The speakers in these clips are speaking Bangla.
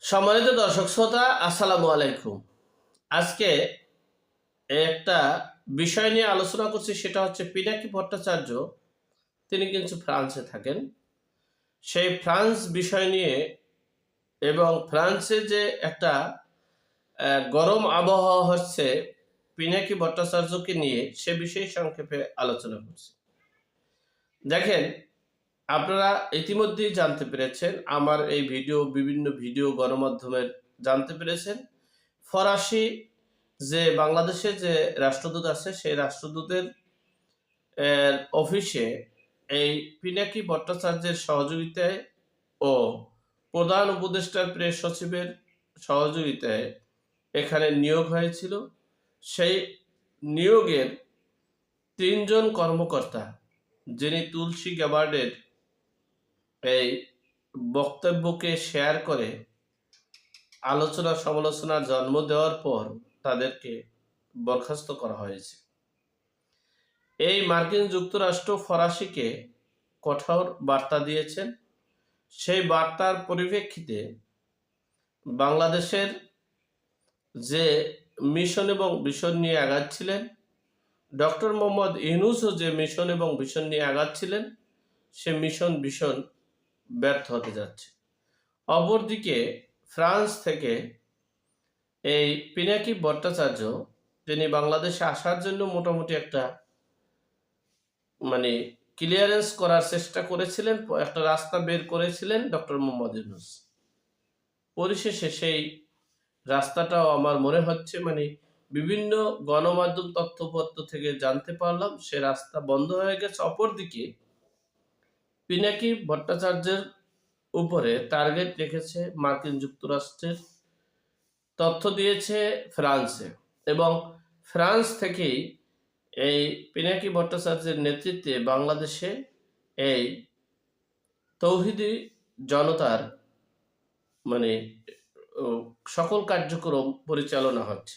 সম্মানিত দর্শক শ্রোতা, আসসালামু আলাইকুম। আজকে একটা বিষয় নিয়ে আলোচনা করছি, সেটা হচ্ছে পিনাকি ভট্টাচার্য। তিনি কিন্তু ফ্রান্সে থাকেন। সেই ফ্রান্স বিষয় নিয়ে এবং ফ্রান্সে যে একটা গরম আবহাওয়া হচ্ছে পিনাকি ভট্টাচার্যকে নিয়ে, সে বিষয়ে সংক্ষেপে আলোচনা করছি। দেখেন, আপনারা ইতিমধ্যেই জানতে পেরেছেন, আমার এই বিভিন্ন ভিডিও গণমাধ্যমের জানতে পেরেছেন, ফরাসি যে বাংলাদেশে যে রাষ্ট্রদূত আছে, সেই রাষ্ট্রদূতের অফিসে এই পিনাকি ভট্টাচার্যের সহযোগিতায় ও প্রধান উপদেষ্টার প্রেস সচিবের সহযোগিতায় এখানে নিয়োগ হয়েছিল। সেই নিয়োগের তিনজন কর্মকর্তা, যিনি তুলসী গ্যাবার্ডের এই বক্তব্যকে শেয়ার করে আলোচনা সমালোচনার জন্ম দেওয়ার পর তাদেরকে বরখাস্ত করা হয়েছে। এই মার্কিন যুক্তরাষ্ট্র ফরাসিকে কঠোর বার্তা দিয়েছেন। সেই বার্তার পরিপ্রেক্ষিতে বাংলাদেশের যে মিশন এবং ভিশন নিয়ে আগাচ্ছিলেন, ডক্টর মোহাম্মদ ইউনূসও যে মিশন এবং ভিশন নিয়ে আগাচ্ছিলেন, সে মিশন ভিশন ব্যর্থ হতে যাচ্ছে। অপরদিকে ফ্রান্স থেকে এই পিনাকি ভট্টাচার্য, তিনি বাংলাদেশে আসার জন্য মোটামুটি একটা মানে ক্লিয়ারেন্স করার চেষ্টা করেছিলেন, একটা রাস্তা বের করেছিলেন ডক্টর মোহাম্মদ ইউনূস। পরিশেষে সেই রাস্তাটাও আমার মনে হচ্ছে বিভিন্ন গণমাধ্যম তথ্যপত্র থেকে জানতে পারলাম, সে রাস্তা বন্ধ হয়ে গেছে। অপরদিকে পিনাকি ভট্টাচার্যের উপরে টার্গেট রেখেছে মার্কিন যুক্তরাষ্ট্রের, তথ্য দিয়েছে ফ্রান্সে, এবং ফ্রান্স থেকেই এই পিনাকি ভট্টাচার্যের নেতৃত্বে বাংলাদেশে এই তৌহিদি জনতার মানে সকল কার্যক্রম পরিচালনা হচ্ছে।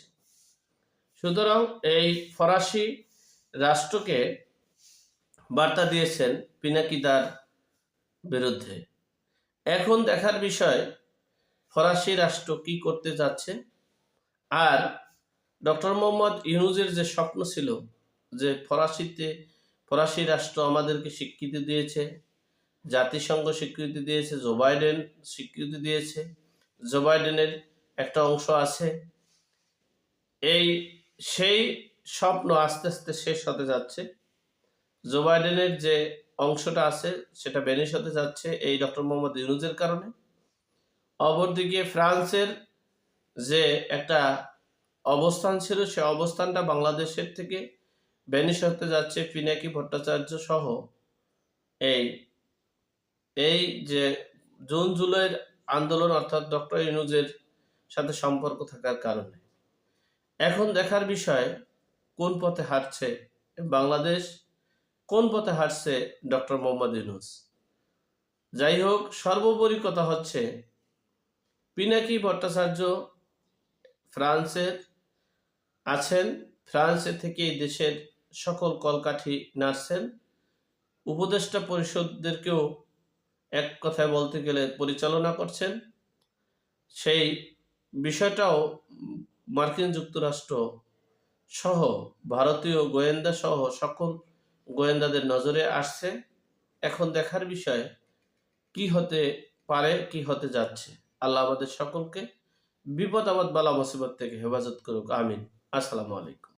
সুতরাং এই ফরাসি রাষ্ট্রকে বার্তা দিয়েছেন পিনাকি তার বিরুদ্ধে। এখন দেখার বিষয় ফরাসি রাষ্ট্র কি করতে যাচ্ছে। আর ডক্টর মোহাম্মদ ইউনূসের যে স্বপ্ন ছিল যে ফরাসি রাষ্ট্র আমাদেরকে স্বীকৃতি দিয়েছে, জাতিসংঘ স্বীকৃতি দিয়েছে, জো বাইডেন স্বীকৃতি দিয়েছে, জো বাইডেনের একটা অংশ আছে, এই সেই স্বপ্ন আস্তে আস্তে শেষ হতে যাচ্ছে। জো বাইডেনের যে অংশটা আছে সেটা ভ্যানিশ হতে যাচ্ছে এই ডক্টর মোহাম্মদ ইউনূসের কারণে। অপরদিকে ফ্রান্সের যে একটা অবস্থান ছিল, সে অবস্থানটা বাংলাদেশের থেকে ভ্যানিশ হতে যাচ্ছে পিনাকি ভট্টাচার্য সহ এই এই যে জুন জুলাইয়ের আন্দোলন, অর্থাৎ ডক্টর ইউনূসের সাথে সম্পর্ক থাকার কারণে। এখন দেখার বিষয় কোন পথে হাঁটছে বাংলাদেশ, কোন পথে হাঁটছে ডক্টর মোহাম্মদ ইউনূস। যাই হোক, সর্বোপরি কথা হচ্ছে পিনাকি ভট্টাচার্য ফ্রান্সের আছেন, ফ্রান্সে থেকে দেশের সকল কলকাঠি নাড়ছেন, উপদেষ্টা পরিষদদেরকেও এক কথায় বলতে গেলে পরিচালনা করছেন। সেই বিষয়টাও মার্কিন যুক্তরাষ্ট্র সহ ভারতীয় গোয়েন্দা সহ সকল গোয়েন্দাদের নজরে আসছে। এখন দেখার বিষয় কি হতে পারে, কি হতে যাচ্ছে। আল্লাহ আমাদের সকলকে বিপদ আপদ বালা মুসিবত থেকে হেফাজত করুক, আমিন। আসসালামু আলাইকুম।